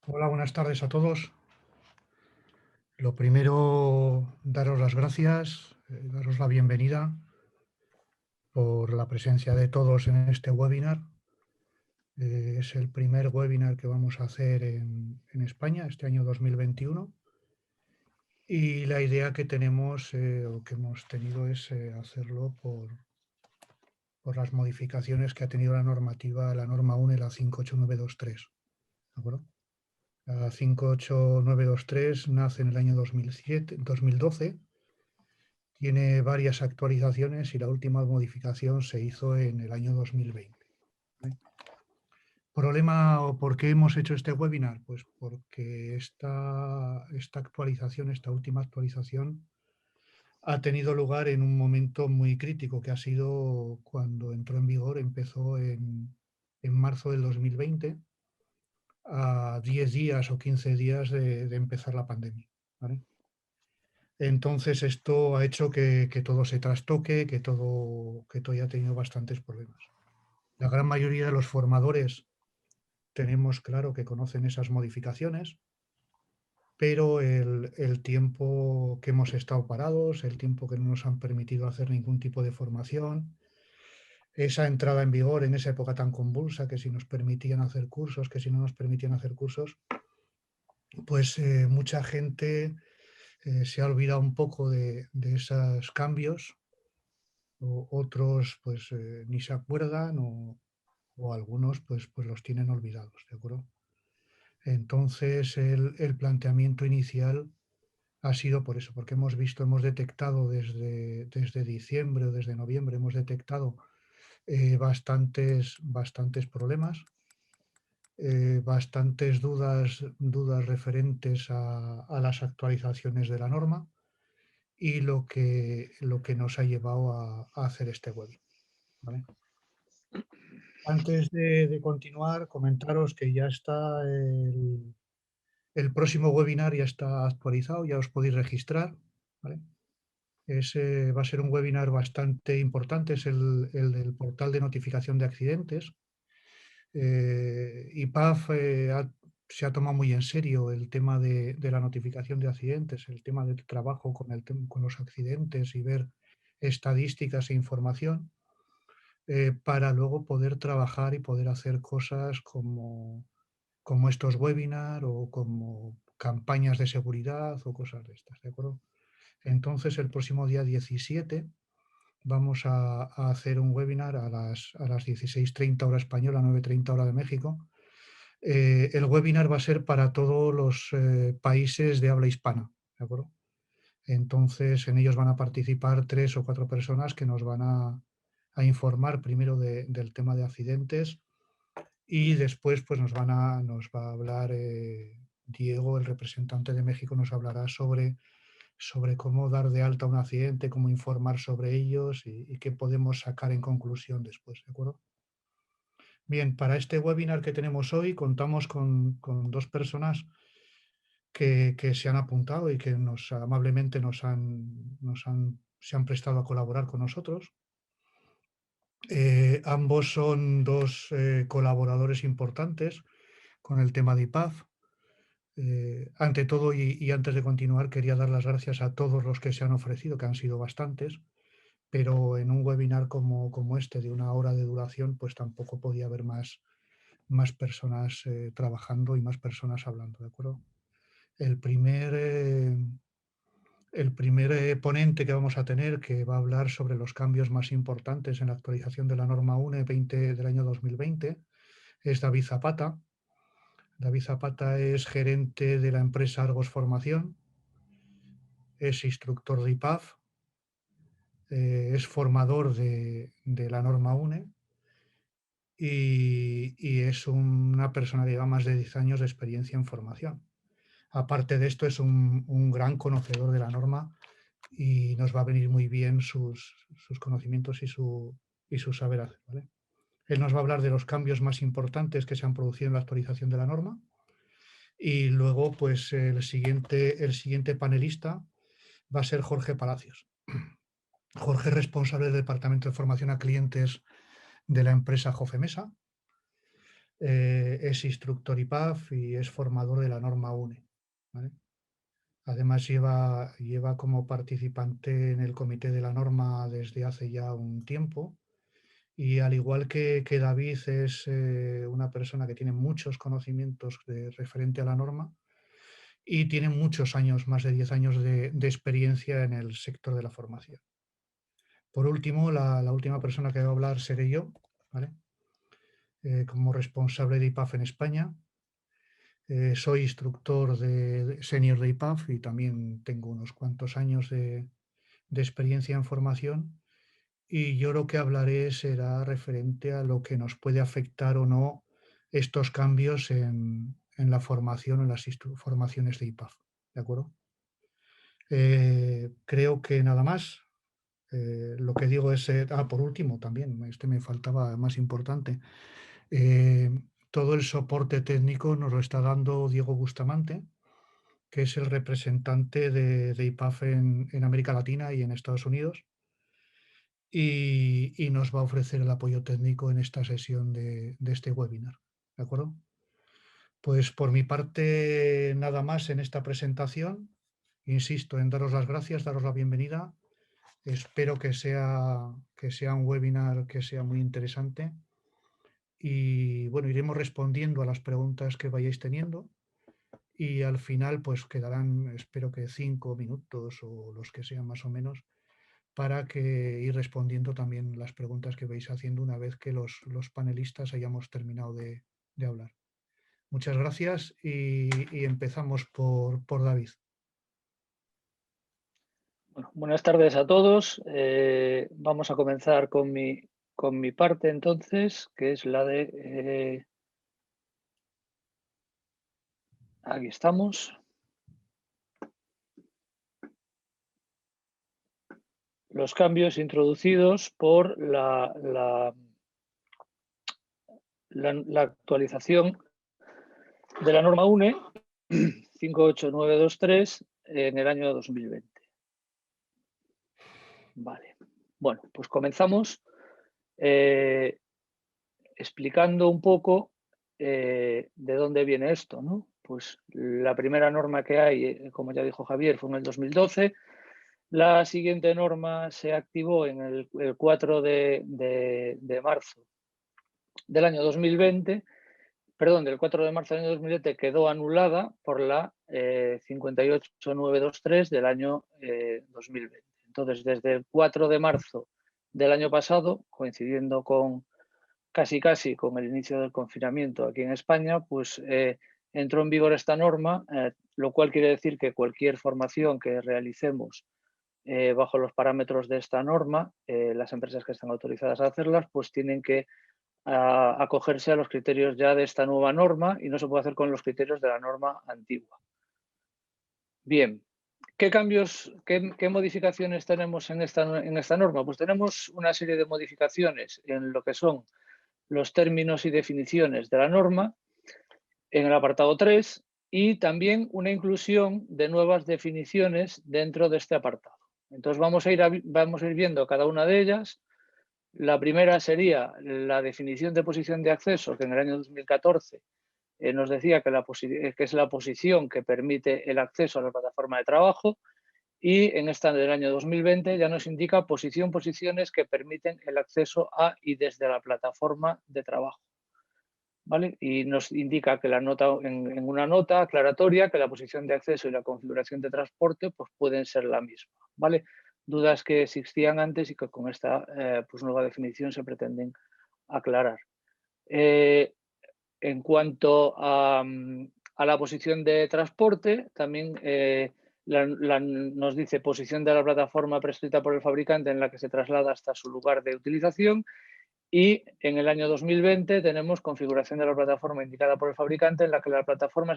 Hola, buenas tardes a todos. Lo primero, daros las gracias, daros la bienvenida por la presencia de todos en este webinar. Es el primer webinar que vamos a hacer en España este año 2021 y la idea que tenemos o que hemos tenido es hacerlo por las modificaciones que ha tenido la normativa, la norma 1 y la 58923. ¿De acuerdo? La 58923 nace en el año 2012. Tiene varias actualizaciones y la última modificación se hizo en el año 2020. ¿Vale? ¿Problema o por qué hemos hecho este webinar? Pues porque esta actualización, esta última actualización, ha tenido lugar en un momento muy crítico, que ha sido cuando entró en vigor, empezó en marzo del 2020, a 10 días o 15 días de empezar la pandemia. ¿Vale? Entonces esto ha hecho que todo se trastoque, que todo haya tenido bastantes problemas. La gran mayoría de los formadores tenemos claro que conocen esas modificaciones, pero el tiempo que hemos estado parados, el tiempo que no nos han permitido hacer ningún tipo de formación, esa entrada en vigor en esa época tan convulsa, que si nos permitían hacer cursos, que si no nos permitían hacer cursos, pues mucha gente se ha olvidado un poco de esos cambios. Otros pues ni se acuerdan o algunos pues los tienen olvidados, ¿de acuerdo? Entonces el planteamiento inicial ha sido por eso, porque hemos detectado desde diciembre o desde noviembre, hemos detectado bastantes problemas, bastantes dudas referentes a las actualizaciones de la norma y lo que nos ha llevado a hacer este webinar, ¿vale? Antes de continuar, comentaros que ya está el próximo webinar, ya está actualizado, ya os podéis registrar, ¿vale? Va a ser un webinar bastante importante, es el del portal de notificación de accidentes. IPAF se ha tomado muy en serio el tema de la notificación de accidentes, el tema del trabajo con los accidentes y ver estadísticas e información. Para luego poder trabajar y poder hacer cosas como estos webinars o como campañas de seguridad o cosas de estas, ¿de acuerdo? Entonces, el próximo día 17 vamos a hacer un webinar a las 16:30 hora española, 9:30 hora de México. El webinar va a ser para todos los países de habla hispana, ¿de acuerdo? Entonces, en ellos van a participar 3 o 4 personas que nos van a informar primero del tema de accidentes y después pues nos va a hablar Diego, el representante de México, nos hablará sobre cómo dar de alta un accidente, cómo informar sobre ellos y qué podemos sacar en conclusión después, ¿de acuerdo? Bien, para este webinar que tenemos hoy contamos con 2 personas que se han apuntado y que amablemente se han prestado a colaborar con nosotros. Ambos son dos colaboradores importantes con el tema de IPAF. Ante todo y antes de continuar, quería dar las gracias a todos los que se han ofrecido, que han sido bastantes, pero en un webinar como este de 1 hora de duración, pues tampoco podía haber más personas trabajando y más personas hablando, ¿de acuerdo? El primer, eh, el primer ponente que vamos a tener, que va a hablar sobre los cambios más importantes en la actualización de la norma 1 20 del año 2020, es David Zapata. David Zapata es gerente de la empresa Argos Formación, es instructor de IPAF, es formador de la norma UNE y es una persona que lleva más de 10 años de experiencia en formación. Aparte de esto, es un gran conocedor de la norma y nos va a venir muy bien sus conocimientos y su saber hacer, ¿vale? Él nos va a hablar de los cambios más importantes que se han producido en la actualización de la norma y luego, pues, el siguiente panelista va a ser Jorge Palacios. Jorge es responsable del Departamento de Formación a Clientes de la empresa Jofemesa. es instructor IPAF y es formador de la norma UNE, ¿vale? Además lleva como participante en el comité de la norma desde hace ya un tiempo y al igual que David es una persona que tiene muchos conocimientos referente a la norma y tiene muchos años, más de 10 años de experiencia en el sector de la formación. Por último, la última persona que va a hablar seré yo, ¿vale? Como responsable de IPAF en España. Soy instructor senior de IPAF y también tengo unos cuantos años de experiencia en formación y yo lo que hablaré será referente a lo que nos puede afectar o no estos cambios en la formación o en las formaciones de IPAF. ¿De acuerdo? Creo que nada más. Lo que digo es, por último también, me faltaba más importante, todo el soporte técnico nos lo está dando Diego Bustamante, que es el representante de IPAF en América Latina y en Estados Unidos, y nos va a ofrecer el apoyo técnico en esta sesión de este webinar. ¿De acuerdo? Pues por mi parte, nada más en esta presentación. Insisto en daros las gracias, daros la bienvenida. Espero que sea un webinar que sea muy interesante y bueno, iremos respondiendo a las preguntas que vayáis teniendo y al final pues quedarán, espero que 5 minutos o los que sean más o menos para que ir respondiendo también las preguntas que vais haciendo una vez que los panelistas hayamos terminado de hablar. Muchas gracias y empezamos por David. Bueno, buenas tardes a todos. Vamos a comenzar con mi parte entonces, que es la de... aquí estamos. Los cambios introducidos por la actualización de la norma UNE 58923 en el año 2020. Vale. Bueno, pues comenzamos explicando un poco de dónde viene esto, ¿no? Pues la primera norma que hay, como ya dijo Javier, fue en el 2012. La siguiente norma se activó en el 4 de marzo del año 2020. Perdón, del 4 de marzo del año 2020 quedó anulada por la 58923 del año 2020. Entonces, desde el 4 de marzo del año pasado, coincidiendo con casi con el inicio del confinamiento aquí en España, pues entró en vigor esta norma, lo cual quiere decir que cualquier formación que realicemos bajo los parámetros de esta norma, las empresas que están autorizadas a hacerlas, pues tienen que acogerse a los criterios ya de esta nueva norma y no se puede hacer con los criterios de la norma antigua. Bien, ¿qué cambios, qué modificaciones tenemos en esta norma? Pues tenemos una serie de modificaciones en lo que son los términos y definiciones de la norma en el apartado 3 y también una inclusión de nuevas definiciones dentro de este apartado. Entonces vamos a ir viendo cada una de ellas. La primera sería la definición de posición de acceso, que en el año 2014 nos decía que es la posición que permite el acceso a la plataforma de trabajo, y en esta del año 2020 ya nos indica posiciones que permiten el acceso a y desde la plataforma de trabajo. ¿Vale? Y nos indica que en una nota aclaratoria que la posición de acceso y la configuración de transporte pues pueden ser la misma. ¿Vale? Dudas que existían antes y que con esta pues nueva definición se pretenden aclarar. En cuanto a la posición de transporte, también nos dice posición de la plataforma prescrita por el fabricante en la que se traslada hasta su lugar de utilización. Y en el año 2020 tenemos configuración de la plataforma indicada por el fabricante en la que la plataforma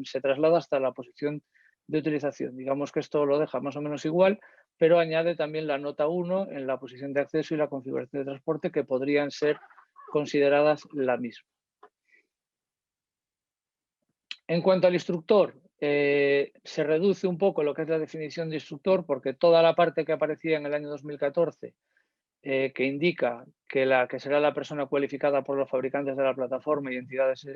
se traslada hasta la posición de utilización. Digamos que esto lo deja más o menos igual, pero añade también la nota 1 en la posición de acceso y la configuración de transporte, que podrían ser consideradas la misma. En cuanto al instructor, se reduce un poco lo que es la definición de instructor, porque toda la parte que aparecía en el año 2014 que indica que será la persona cualificada por los fabricantes de la plataforma y entidades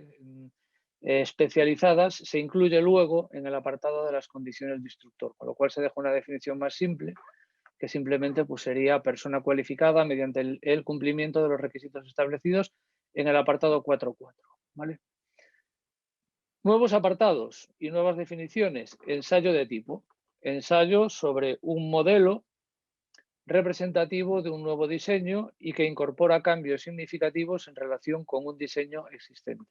especializadas, se incluye luego en el apartado de las condiciones de instructor, con lo cual se deja una definición más simple, que simplemente pues, sería persona cualificada mediante el cumplimiento de los requisitos establecidos en el apartado 4.4. ¿Vale? Nuevos apartados y nuevas definiciones. Ensayo de tipo. Ensayo sobre un modelo representativo de un nuevo diseño y que incorpora cambios significativos en relación con un diseño existente,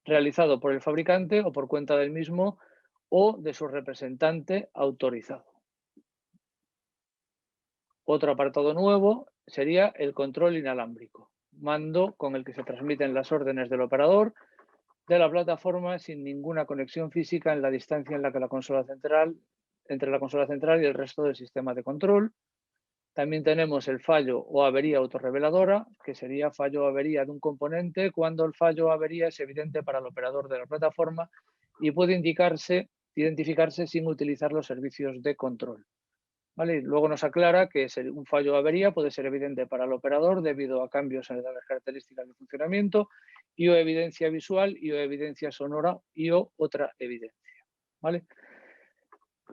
realizado por el fabricante o por cuenta del mismo o de su representante autorizado. Otro apartado nuevo sería el control inalámbrico, mando con el que se transmiten las órdenes del operador de la plataforma sin ninguna conexión física en la distancia en la que entre la consola central y el resto del sistema de control. También tenemos el fallo o avería autorreveladora, que sería fallo o avería de un componente cuando el fallo o avería es evidente para el operador de la plataforma y puede identificarse sin utilizar los servicios de control. ¿Vale? Luego nos aclara que un fallo o avería puede ser evidente para el operador debido a cambios en las características de funcionamiento y o evidencia visual y o evidencia sonora y o otra evidencia. ¿Vale?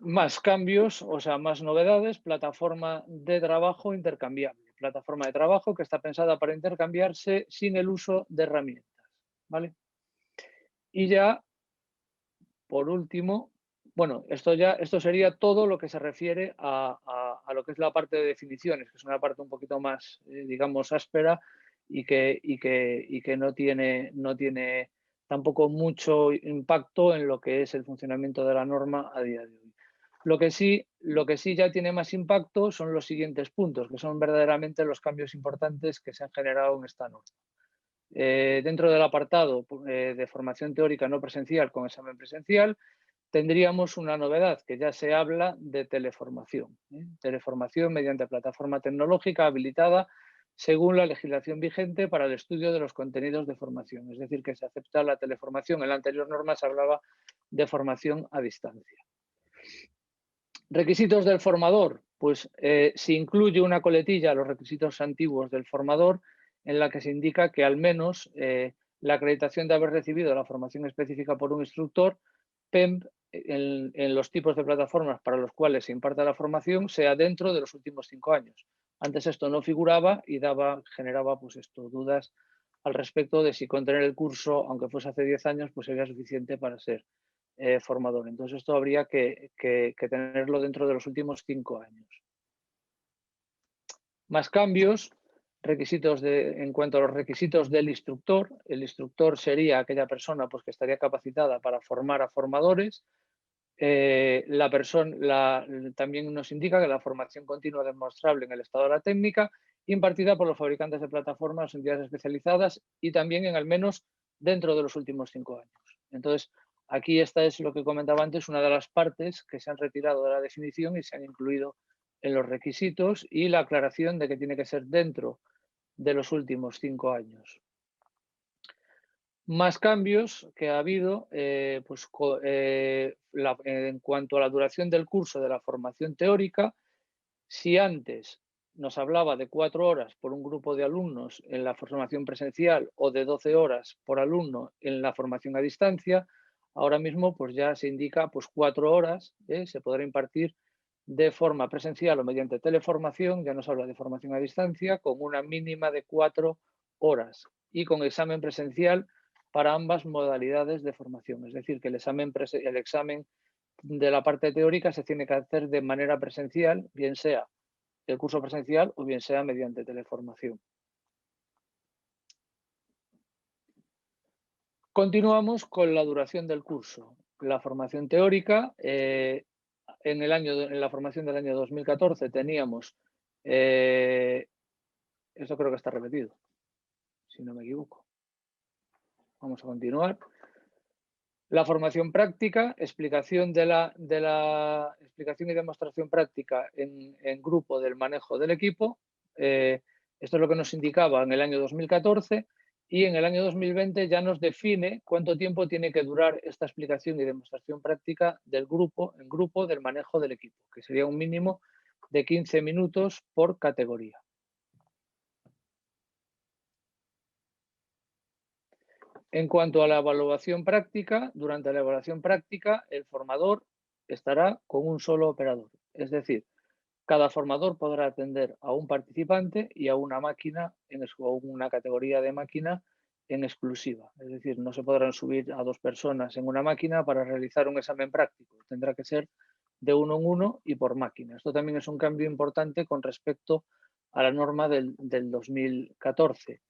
Más cambios, o sea, más novedades, plataforma de trabajo intercambiable. Plataforma de trabajo que está pensada para intercambiarse sin el uso de herramientas. ¿Vale? Y ya, por último, bueno, esto sería todo lo que se refiere a lo que es la parte de definiciones, que es una parte un poquito más, digamos, áspera y que no tiene tampoco mucho impacto en lo que es el funcionamiento de la norma a día de hoy. Lo que sí ya tiene más impacto son los siguientes puntos, que son verdaderamente los cambios importantes que se han generado en esta norma. Dentro del apartado de formación teórica no presencial con examen presencial, tendríamos una novedad, que ya se habla de teleformación. Teleformación mediante plataforma tecnológica habilitada según la legislación vigente para el estudio de los contenidos de formación. Es decir, que se acepta la teleformación. En la anterior norma se hablaba de formación a distancia. Requisitos del formador. Pues se incluye una coletilla a los requisitos antiguos del formador en la que se indica que al menos la acreditación de haber recibido la formación específica por un instructor PEMP en los tipos de plataformas para los cuales se imparte la formación sea dentro de los últimos 5 años. Antes esto no figuraba y generaba pues dudas al respecto de si con tener el curso, aunque fuese hace 10 años, pues sería suficiente para ser formador. Entonces esto habría que tenerlo dentro de los últimos 5 años. Más cambios, en cuanto a los requisitos del instructor. El instructor sería aquella persona pues, que estaría capacitada para formar a formadores. También nos indica que la formación continua demostrable en el estado de la técnica, impartida por los fabricantes de plataformas o entidades especializadas y también en al menos dentro de los últimos 5 años. Entonces, aquí esta es lo que comentaba antes, una de las partes que se han retirado de la definición y se han incluido en los requisitos y la aclaración de que tiene que ser dentro de los últimos 5 años. Más cambios que ha habido en cuanto a la duración del curso de la formación teórica. Si antes nos hablaba de 4 horas por un grupo de alumnos en la formación presencial o de 12 horas por alumno en la formación a distancia, ahora mismo pues ya se indica pues 4 horas, se podrá impartir de forma presencial o mediante teleformación, ya nos habla de formación a distancia, con una mínima de 4 horas y con examen presencial para ambas modalidades de formación. Es decir, que el examen de la parte teórica se tiene que hacer de manera presencial, bien sea el curso presencial o bien sea mediante teleformación. Continuamos con la duración del curso. La formación teórica, en la formación del año 2014 teníamos, esto creo que está repetido, si no me equivoco. Vamos a continuar. La formación práctica, explicación explicación y demostración práctica en grupo del manejo del equipo. Esto es lo que nos indicaba en el año 2014 y en el año 2020 ya nos define cuánto tiempo tiene que durar esta explicación y demostración práctica en grupo del manejo del equipo, que sería un mínimo de 15 minutos por categoría. En cuanto a la evaluación práctica, durante la evaluación práctica, el formador estará con un solo operador. Es decir, cada formador podrá atender a un participante y a una máquina, o una categoría de máquina en exclusiva. Es decir, no se podrán subir a 2 personas en una máquina para realizar un examen práctico. Tendrá que ser de uno en uno y por máquina. Esto también es un cambio importante con respecto a la norma del 2014.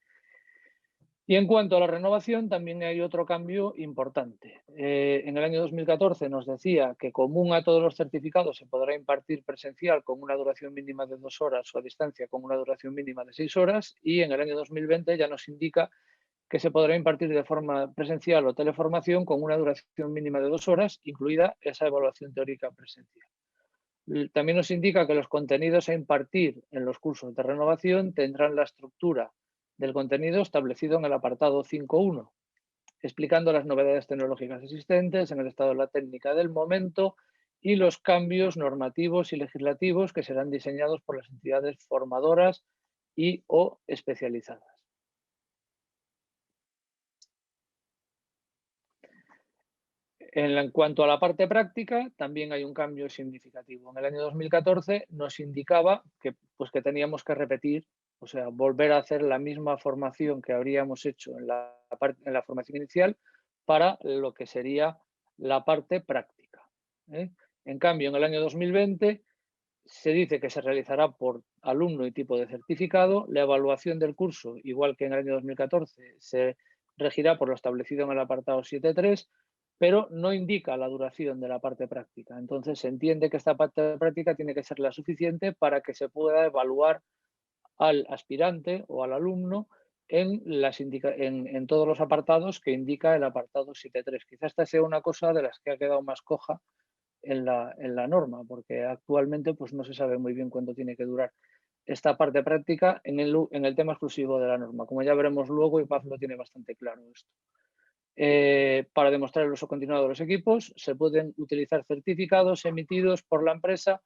Y en cuanto a la renovación, también hay otro cambio importante. En el año 2014 nos decía que común a todos los certificados se podrá impartir presencial con una duración mínima de 2 horas o a distancia con una duración mínima de 6 horas, y en el año 2020 ya nos indica que se podrá impartir de forma presencial o teleformación con una duración mínima de 2 horas, incluida esa evaluación teórica presencial. También nos indica que los contenidos a impartir en los cursos de renovación tendrán la estructura del contenido establecido en el apartado 5.1, explicando las novedades tecnológicas existentes en el estado de la técnica del momento y los cambios normativos y legislativos que serán diseñados por las entidades formadoras y o especializadas. En cuanto a la parte práctica, también hay un cambio significativo. En el año 2014 nos indicaba que teníamos que repetir, o sea, volver a hacer la misma formación que habríamos hecho en la formación inicial para lo que sería la parte práctica, ¿eh? En cambio, en el año 2020 se dice que se realizará por alumno y tipo de certificado. La evaluación del curso, igual que en el año 2014, se regirá por lo establecido en el apartado 7.3, pero no indica la duración de la parte práctica. Entonces, se entiende que esta parte práctica tiene que ser la suficiente para que se pueda evaluar al aspirante o al alumno en todos los apartados que indica el apartado 7.3. Quizá esta sea una cosa de las que ha quedado más coja en la norma, porque actualmente pues, no se sabe muy bien cuánto tiene que durar esta parte práctica en el tema exclusivo de la norma. Como ya veremos luego, IPAF lo tiene bastante claro esto. Para demostrar el uso continuado de los equipos, se pueden utilizar certificados emitidos por la empresa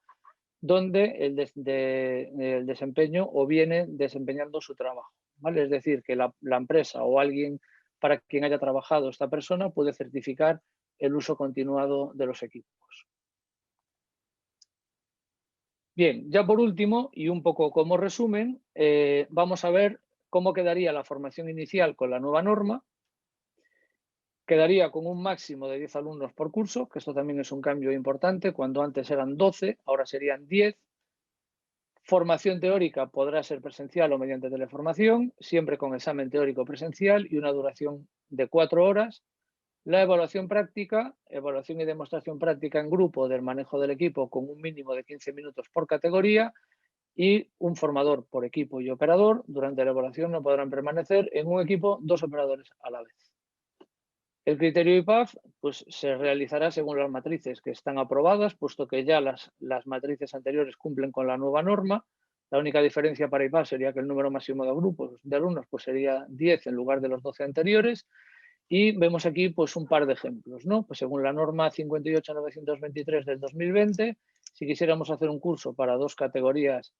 donde el desempeño o viene desempeñando su trabajo, ¿vale? Es decir, que la empresa o alguien para quien haya trabajado esta persona puede certificar el uso continuado de los equipos. Bien, ya por último, y un poco como resumen, vamos a ver cómo quedaría la formación inicial con la nueva norma. Quedaría con un máximo de 10 alumnos por curso, que esto también es un cambio importante. Cuando antes eran 12, ahora serían 10. Formación teórica podrá ser presencial o mediante teleformación, siempre con examen teórico presencial y una duración de 4 horas. La evaluación práctica, evaluación y demostración práctica en grupo del manejo del equipo con un mínimo de 15 minutos por categoría y un formador por equipo y operador. Durante la evaluación no podrán permanecer en un equipo 2 operadores a la vez. El criterio IPAF pues, se realizará según las matrices que están aprobadas, puesto que ya las matrices anteriores cumplen con la nueva norma. La única diferencia para IPAF sería que el número máximo de grupos de alumnos pues, sería 10 en lugar de los 12 anteriores. Y vemos aquí pues, un par de ejemplos, ¿no? Pues según la norma 58.923 del 2020, si quisiéramos hacer un curso para 2 categorías,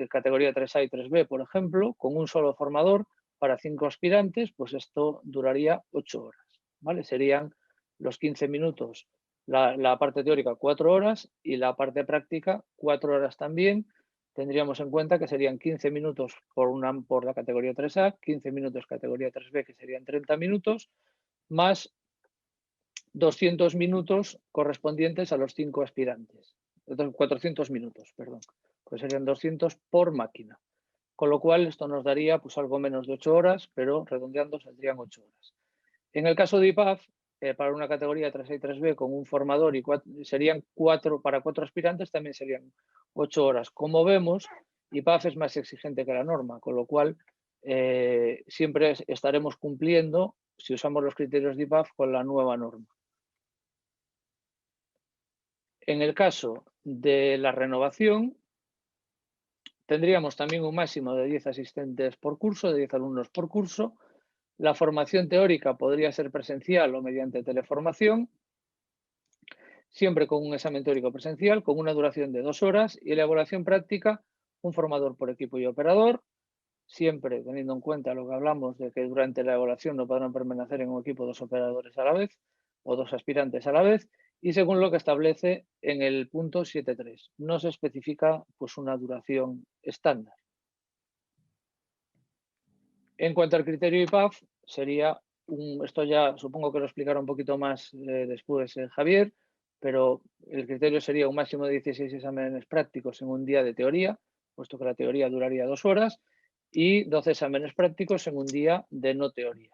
categoría 3A y 3B, por ejemplo, con un solo formador para 5 aspirantes, pues esto duraría 8 horas, ¿vale? Serían los 15 minutos, la parte teórica 4 horas y la parte práctica 4 horas también. Tendríamos en cuenta que serían 15 minutos por la categoría 3A, 15 minutos categoría 3B, que serían 30 minutos, más 200 minutos correspondientes a los 5 aspirantes. 400 minutos, perdón. Pues serían 200 por máquina. Con lo cual, esto nos daría pues, algo menos de 8 horas, pero redondeando saldrían 8 horas. En el caso de IPAF, para una categoría 3A y 3B con un formador y serían 4 para 4 aspirantes, también serían 8 horas. Como vemos, IPAF es más exigente que la norma, con lo cual siempre estaremos cumpliendo, si usamos los criterios de IPAF, con la nueva norma. En el caso de la renovación, tendríamos también un máximo de 10 asistentes por curso, de 10 alumnos por curso. La formación teórica podría ser presencial o mediante teleformación, siempre con un examen teórico presencial, con una duración de 2 horas, y la evaluación práctica, un formador por equipo y operador. siempre teniendo en cuenta lo que hablamos de que durante la evaluación no podrán permanecer en un equipo 2 operadores a la vez o 2 aspirantes a la vez, y según lo que establece en el punto 7.3. No se especifica pues, una duración estándar. En cuanto al criterio IPAF, sería esto ya supongo que lo explicará un poquito más después Javier, pero el criterio sería un máximo de 16 exámenes prácticos en un día de teoría, puesto que la teoría duraría 2 horas, y 12 exámenes prácticos en un día de no teoría.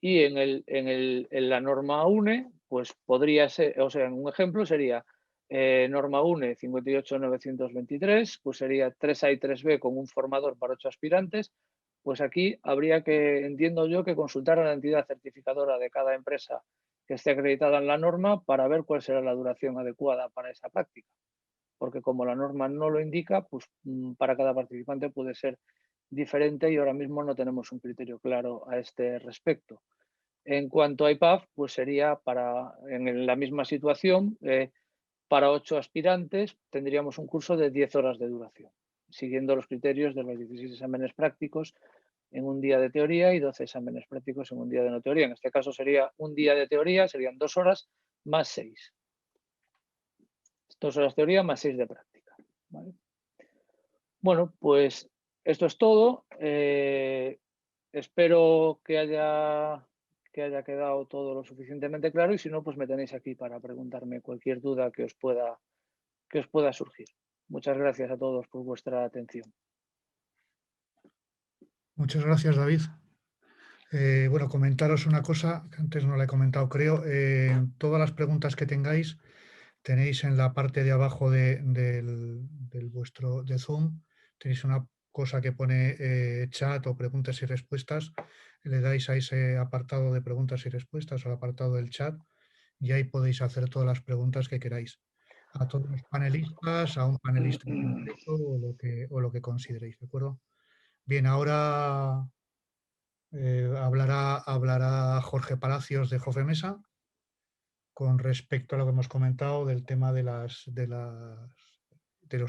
Y en la norma UNE, pues podría ser, o sea, en un ejemplo sería norma UNE 58.923, pues sería 3A y 3B con un formador para 8 aspirantes. Pues aquí habría que, entiendo yo, que consultar a la entidad certificadora de cada empresa que esté acreditada en la norma para ver cuál será la duración adecuada para esa práctica. Porque como la norma no lo indica, pues para cada participante puede ser diferente y ahora mismo no tenemos un criterio claro a este respecto. En cuanto a IPAF, pues sería en la misma situación, para 8 aspirantes tendríamos un curso de 10 horas de duración, siguiendo los criterios de los 16 exámenes prácticos en un día de teoría y 12 exámenes prácticos en un día de no teoría. En este caso sería un día de teoría, serían 2 horas más 6. 2 horas de teoría más 6 de práctica. ¿Vale? Bueno, pues esto es todo. Espero que haya quedado todo lo suficientemente claro y si no, pues me tenéis aquí para preguntarme cualquier duda que os pueda surgir. Muchas gracias a todos por vuestra atención. Muchas gracias, David. Bueno, comentaros una cosa que antes no la he comentado, creo. Todas las preguntas que tengáis tenéis en la parte de abajo de Zoom, tenéis una cosa que pone chat o preguntas y respuestas. Le dais a ese apartado de preguntas y respuestas o al apartado del chat y ahí podéis hacer todas las preguntas que queráis. A todos los panelistas, a un panelista o lo que consideréis, ¿de acuerdo? Bien, ahora hablará Jorge Palacios de Jofemesa con respecto a lo que hemos comentado del tema de los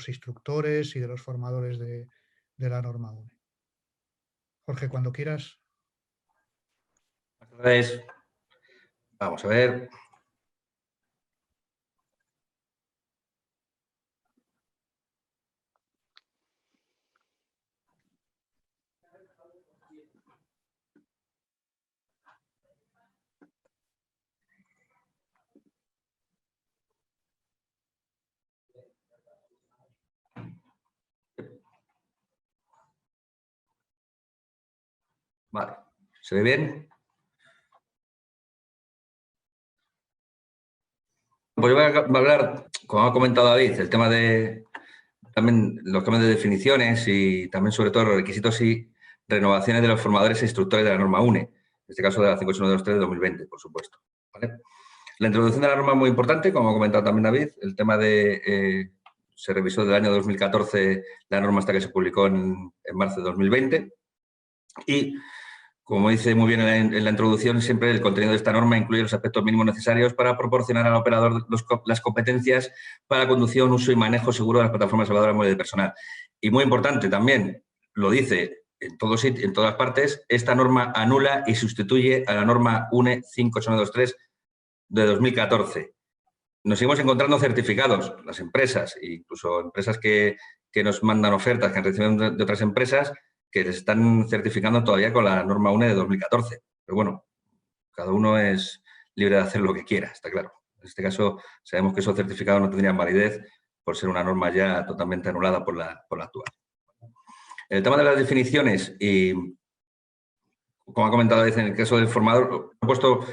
instructores y de los formadores de la norma UNE. Jorge, cuando quieras. Entonces, vamos a ver. Vale, ¿se ve bien? Pues yo voy a hablar, como ha comentado David, el tema de también los cambios de definiciones y también sobre todo los requisitos y renovaciones de los formadores e instructores de la norma UNE, en este caso de la 58123 de 2020, por supuesto. ¿Vale? La introducción de la norma es muy importante, como ha comentado también David, el tema de se revisó del año 2014 la norma hasta que se publicó en marzo de 2020 y como dice muy bien en la introducción, siempre el contenido de esta norma incluye los aspectos mínimos necesarios para proporcionar al operador las competencias para la conducción, uso y manejo seguro de las plataformas elevadoras móviles de personal. Y muy importante también, lo dice en todas partes, esta norma anula y sustituye a la norma UNE 58123 de 2014. Nos seguimos encontrando certificados, las empresas, incluso empresas que nos mandan ofertas que han recibido de otras empresas, que les están certificando todavía con la norma UNE de 2014. Pero bueno, cada uno es libre de hacer lo que quiera, está claro. En este caso, sabemos que esos certificados no tendrían validez por ser una norma ya totalmente anulada por la actual. En el tema de las definiciones, y como ha comentado en el caso del formador, he puesto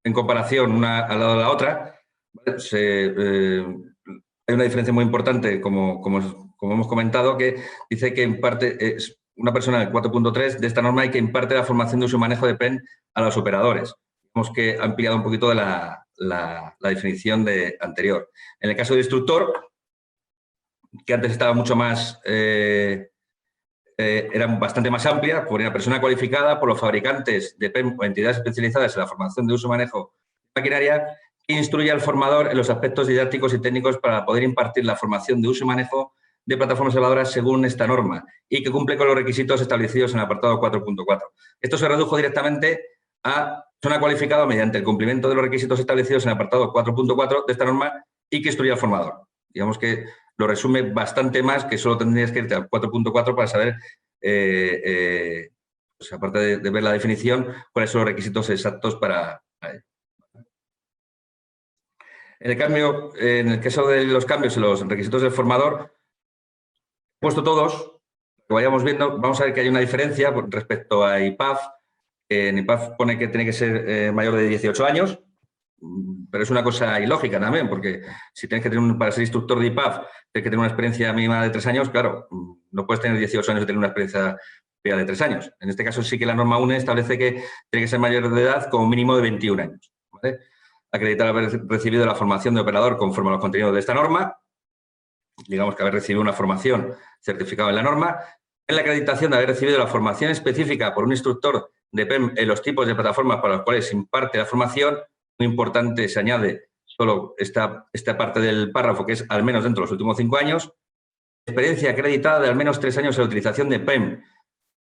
en comparación una al lado de la otra. Hay una diferencia muy importante, como hemos comentado, que dice que imparte es una persona del 4.3 de esta norma y que imparte la formación de uso y manejo de PEN a los operadores. Hemos que ha ampliado un poquito de la definición anterior. En el caso de instructor, que antes estaba mucho más, era bastante más amplia, por una persona cualificada por los fabricantes de PEN o entidades especializadas en la formación de uso y manejo de maquinaria, que instruye al formador en los aspectos didácticos y técnicos para poder impartir la formación de uso y manejo de plataformas elevadoras según esta norma y que cumple con los requisitos establecidos en el apartado 4.4. Esto se redujo directamente a persona cualificada mediante el cumplimiento de los requisitos establecidos en el apartado 4.4 de esta norma y que instruya al formador. Digamos que lo resume bastante más, que solo tendrías que irte al 4.4 para saber, pues aparte de ver la definición, cuáles son los requisitos exactos para ello. En el caso de los cambios en los requisitos del formador, puesto todos, que vayamos viendo, vamos a ver que hay una diferencia respecto a IPAF. En IPAF pone que tiene que ser mayor de 18 años, pero es una cosa ilógica también, porque si tienes que tener, para ser instructor de IPAF, tienes que tener una experiencia mínima de 3 años, claro, no puedes tener 18 años y tener una experiencia de 3 años. En este caso sí que la norma UNE establece que tiene que ser mayor de edad como mínimo de 21 años. ¿Vale? Acreditar haber recibido la formación de operador conforme a los contenidos de esta norma, digamos que haber recibido una formación certificada en la norma, en la acreditación de haber recibido la formación específica por un instructor de PEM en los tipos de plataformas para los cuales se imparte la formación. Muy importante, se añade solo esta parte del párrafo, que es al menos dentro de los últimos 5 años, experiencia acreditada de al menos 3 años en la utilización de PEM.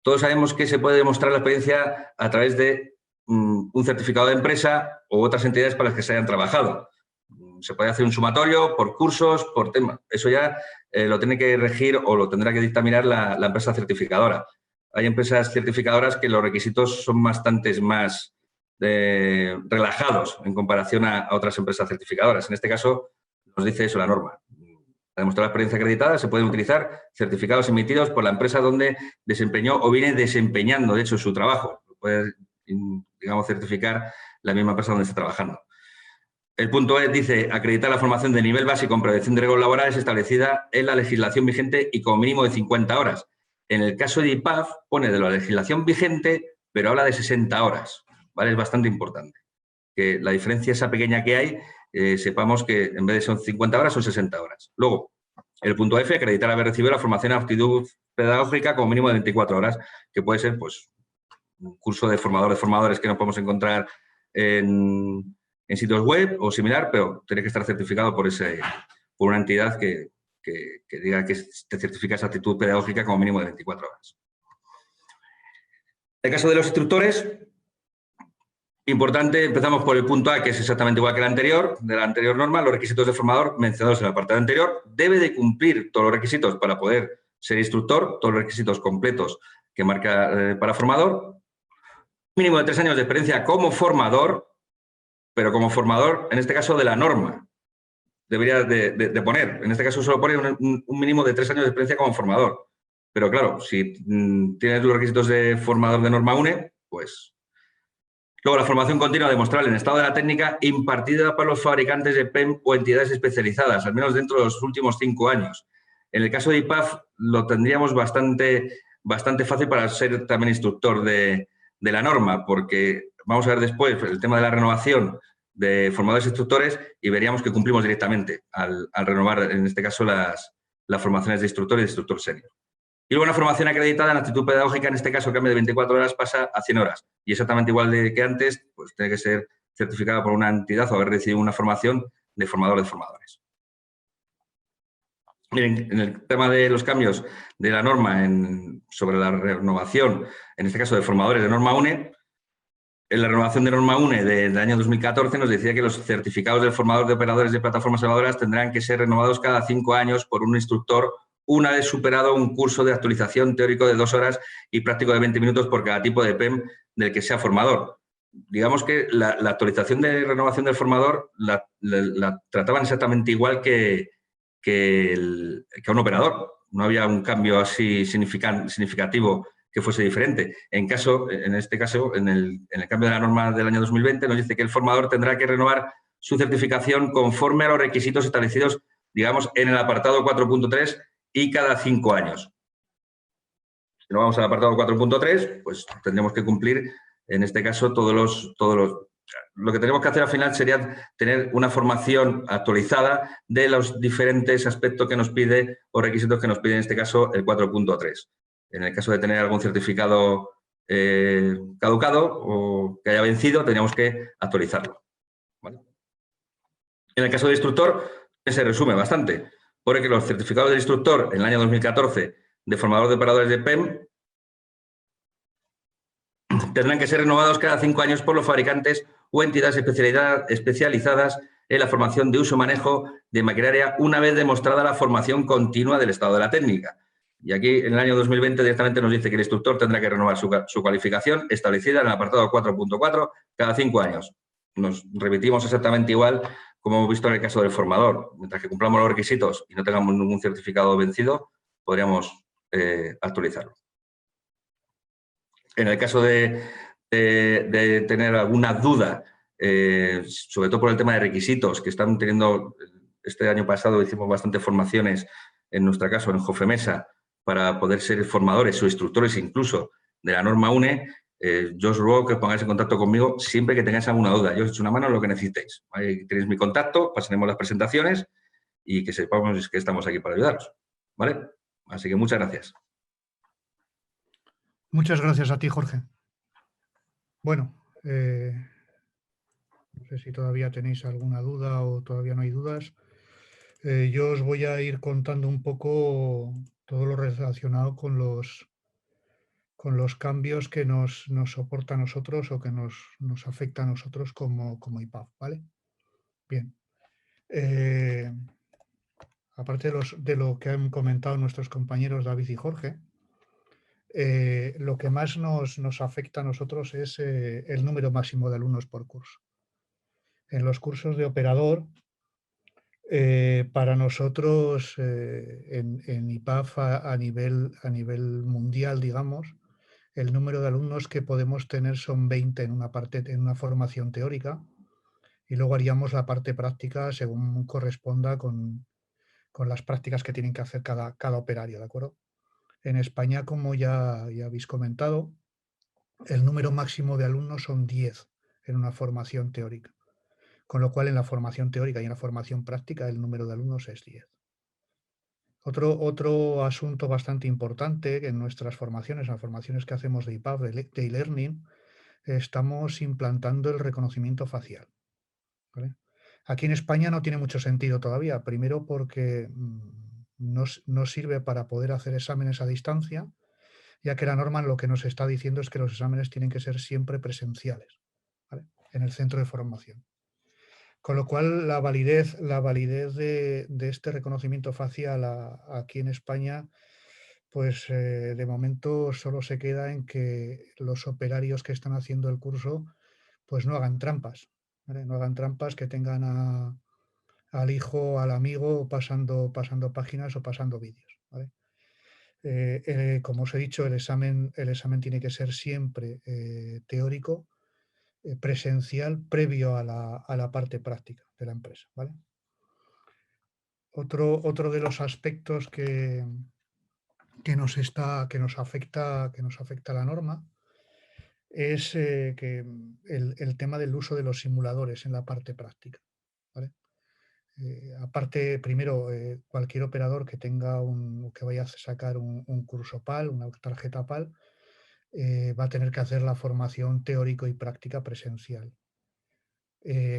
Todos sabemos que se puede demostrar la experiencia a través de un certificado de empresa u otras entidades para las que se hayan trabajado. Se puede hacer un sumatorio por cursos, por temas. Eso ya lo tiene que regir o lo tendrá que dictaminar la empresa certificadora. Hay empresas certificadoras que los requisitos son bastantes más relajados en comparación a otras empresas certificadoras. En este caso, nos dice eso la norma. Para demostrar la experiencia acreditada se pueden utilizar certificados emitidos por la empresa donde desempeñó o viene desempeñando, de hecho, su trabajo. Puede, digamos, certificar la misma empresa donde está trabajando. El punto E dice acreditar la formación de nivel básico en prevención de riesgos laborales establecida en la legislación vigente y como mínimo de 50 horas. En el caso de IPAF pone de la legislación vigente, pero habla de 60 horas. ¿Vale? Es bastante importante. Que la diferencia esa pequeña que hay, sepamos que en vez de son 50 horas son 60 horas. Luego, el punto F, acreditar haber recibido la formación en aptitud pedagógica como mínimo de 24 horas, que puede ser pues un curso de formadores que no podemos encontrar en sitios web o similar, pero tiene que estar certificado por una entidad que diga que te certifica esa actitud pedagógica como mínimo de 24 horas. En el caso de los instructores, importante, empezamos por el punto A, que es exactamente igual que el anterior, de la anterior norma. Los requisitos de formador mencionados en el apartado anterior. Debe de cumplir todos los requisitos para poder ser instructor, todos los requisitos completos que marca para formador. Mínimo de 3 años de experiencia como formador, pero como formador, en este caso, de la norma. Debería de poner, en este caso solo pone un mínimo de 3 años de experiencia como formador. Pero claro, si tienes los requisitos de formador de norma UNE, pues... Luego, la formación continua demostrable en estado de la técnica impartida por los fabricantes de PEM o entidades especializadas, al menos dentro de los últimos 5 años. En el caso de IPAF lo tendríamos bastante fácil para ser también instructor de la norma, porque vamos a ver después el tema de la renovación de formadores e instructores y veríamos que cumplimos directamente al renovar, en este caso, las formaciones de instructor y de instructor senior. Y luego una formación acreditada en actitud pedagógica, en este caso, cambio de 24 horas pasa a 100 horas. Y exactamente igual que antes, pues tiene que ser certificada por una entidad o haber recibido una formación de formador de formadores. Miren, en el tema de los cambios de la norma sobre la renovación, en este caso de formadores de norma UNE, en la renovación de norma UNE del año 2014 nos decía que los certificados del formador de operadores de plataformas elevadoras tendrán que ser renovados cada 5 años por un instructor una vez superado un curso de actualización teórico de 2 horas y práctico de 20 minutos por cada tipo de PEM del que sea formador. Digamos que la actualización de renovación del formador la trataban exactamente igual que un operador. No había un cambio así significativo que fuese diferente. En este caso, en el cambio de la norma del año 2020, nos dice que el formador tendrá que renovar su certificación conforme a los requisitos establecidos, digamos, en el apartado 4.3 y cada 5 años. Si no vamos al apartado 4.3, pues tendremos que cumplir, en este caso, lo que tenemos que hacer al final sería tener una formación actualizada de los diferentes aspectos que nos pide o requisitos que nos pide, en este caso, el 4.3. En el caso de tener algún certificado caducado o que haya vencido, tendríamos que actualizarlo. ¿Vale? En el caso de instructor, se resume bastante, pone que los certificados del instructor en el año 2014 de formador de operadores de PEM tendrán que ser renovados cada 5 años por los fabricantes o entidades especializadas en la formación de uso y manejo de maquinaria una vez demostrada la formación continua del estado de la técnica. Y aquí, en el año 2020, directamente nos dice que el instructor tendrá que renovar su cualificación establecida en el apartado 4.4 cada 5 años. Nos repetimos exactamente igual como hemos visto en el caso del formador. Mientras que cumplamos los requisitos y no tengamos ningún certificado vencido, podríamos actualizarlo. En el caso de tener alguna duda, sobre todo por el tema de requisitos, que están teniendo, este año pasado hicimos bastantes formaciones, en nuestro caso en Jofemesa, para poder ser formadores o instructores incluso de la norma UNE, yo os ruego que os pongáis en contacto conmigo siempre que tengáis alguna duda. Yo os echo una mano en lo que necesitéis. Ahí tenéis mi contacto, pasaremos las presentaciones y que sepamos que estamos aquí para ayudaros. ¿Vale? Así que muchas gracias. Muchas gracias a ti, Jorge. Bueno, no sé si todavía tenéis alguna duda o todavía no hay dudas. Yo os voy a ir contando un poco todo lo relacionado con los cambios que nos soporta a nosotros o que nos afecta a nosotros como IPAF, ¿vale? Bien. Aparte de lo que han comentado nuestros compañeros David y Jorge, lo que más nos afecta a nosotros es el número máximo de alumnos por curso. En los cursos de operador, para nosotros, en IPAF a nivel mundial, digamos, el número de alumnos que podemos tener son 20 en una formación teórica, y luego haríamos la parte práctica según corresponda con las prácticas que tienen que hacer cada operario, ¿de acuerdo? En España, como ya habéis comentado, el número máximo de alumnos son 10 en una formación teórica, con lo cual en la formación teórica y en la formación práctica el número de alumnos es 10. Otro asunto bastante importante en nuestras formaciones, en las formaciones que hacemos de IPAF, de e-learning, estamos implantando el reconocimiento facial, ¿vale? Aquí en España no tiene mucho sentido todavía, primero porque no sirve para poder hacer exámenes a distancia, ya que la norma lo que nos está diciendo es que los exámenes tienen que ser siempre presenciales, ¿vale?, en el centro de formación. Con lo cual, la validez de este reconocimiento facial aquí en España, pues de momento solo se queda en que los operarios que están haciendo el curso pues no hagan trampas, ¿vale? No hagan trampas, que tengan al hijo, al amigo pasando páginas o pasando vídeos, ¿vale? Como os he dicho, el examen tiene que ser siempre teórico, presencial, previo a la parte práctica de la empresa, ¿vale? Otro de los aspectos que nos afecta la norma es que el tema del uso de los simuladores en la parte práctica, ¿vale? Aparte, primero, cualquier operador que vaya a sacar un curso PAL, una tarjeta PAL, va a tener que hacer la formación teórico y práctica presencial.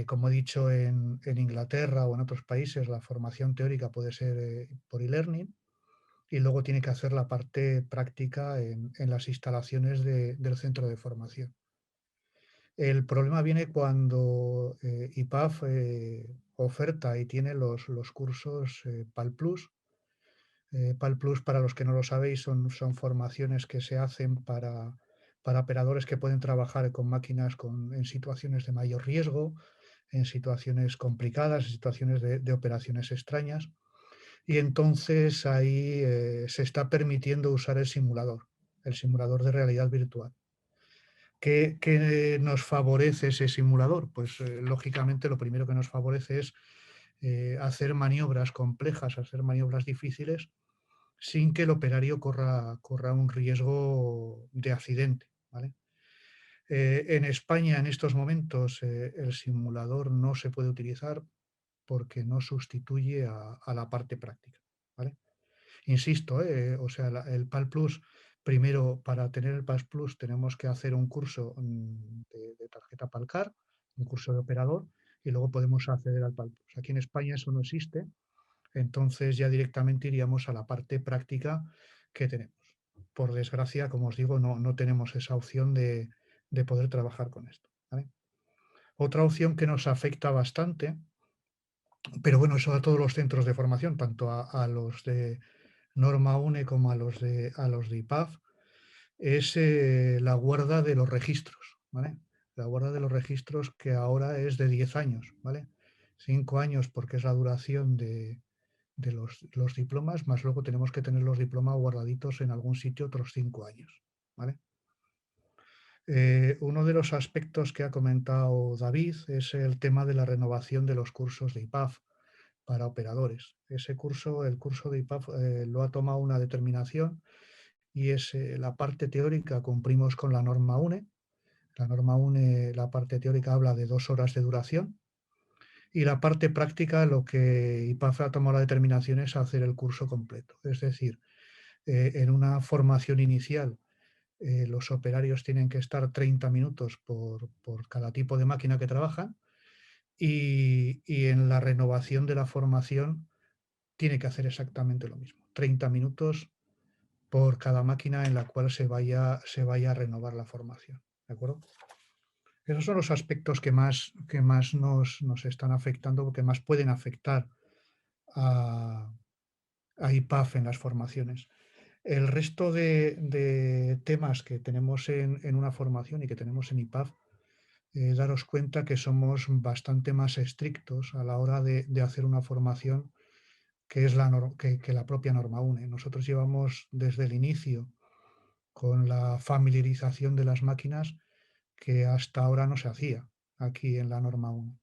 Como he dicho, en Inglaterra o en otros países, la formación teórica puede ser por e-learning, y luego tiene que hacer la parte práctica en las instalaciones del centro de formación. El problema viene cuando IPAF oferta y tiene los cursos PAL Plus. PAL Plus, para los que no lo sabéis, son formaciones que se hacen para operadores que pueden trabajar con máquinas en situaciones de mayor riesgo, en situaciones complicadas, en situaciones de operaciones extrañas. Y entonces ahí se está permitiendo usar el simulador de realidad virtual. ¿Qué nos favorece ese simulador? Pues lógicamente lo primero que nos favorece es hacer maniobras complejas, hacer maniobras difíciles sin que el operario corra un riesgo de accidente, ¿vale? En España, en estos momentos, el simulador no se puede utilizar porque no sustituye a la parte práctica, ¿vale? Insisto, o sea, el PAL Plus, primero, para tener el PAL Plus tenemos que hacer un curso de tarjeta PALCAR, un curso de operador, y luego podemos acceder al PAL Plus. Aquí en España eso no existe, entonces ya directamente iríamos a la parte práctica que tenemos. Por desgracia, como os digo, no tenemos esa opción de poder trabajar con esto, ¿vale? Otra opción que nos afecta bastante, pero bueno, eso a todos los centros de formación, tanto a los de Norma UNE como a los de IPAF, es la guarda de los registros, ¿vale? La guarda de los registros, que ahora es de 10 años, ¿vale? 5 años porque es la duración de los diplomas, más luego tenemos que tener los diplomas guardaditos en algún sitio otros 5 años, ¿vale? Uno de los aspectos que ha comentado David es el tema de la renovación de los cursos de IPAF para operadores. Ese curso, el curso de IPAF, lo ha tomado una determinación y es la parte teórica, cumplimos con la norma UNE. La norma UNE, la parte teórica habla de 2 horas de duración y la parte práctica, lo que IPAF ha tomado la determinación es hacer el curso completo. Es decir, en una formación inicial, los operarios tienen que estar 30 minutos por cada tipo de máquina que trabajan y en la renovación de la formación tiene que hacer exactamente lo mismo, 30 minutos por cada máquina en la cual se vaya a renovar la formación, ¿de acuerdo? Esos son los aspectos que más nos están afectando, que más pueden afectar a IPAF en las formaciones. El resto de temas que tenemos en una formación y que tenemos en IPAF, daros cuenta que somos bastante más estrictos a la hora de hacer una formación que es que la propia norma UNE. Nosotros llevamos desde el inicio con la familiarización de las máquinas que hasta ahora no se hacía aquí en la norma 1.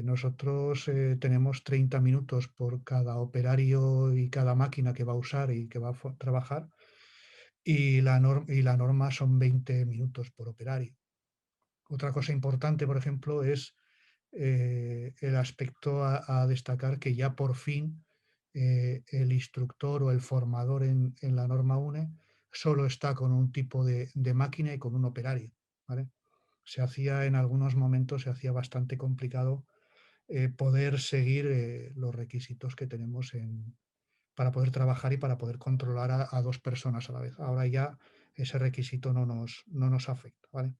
Nosotros tenemos 30 minutos por cada operario y cada máquina que va a usar y que va a trabajar y la norma son 20 minutos por operario. Otra cosa importante, por ejemplo, es el aspecto a destacar que ya por fin el instructor o el formador en la norma UNE solo está con un tipo de máquina y con un operario, ¿vale? Se hacía en algunos momentos, se hacía bastante complicado poder seguir los requisitos que tenemos para poder trabajar y para poder controlar a 2 personas a la vez. Ahora ya ese requisito no nos afecta, ¿vale?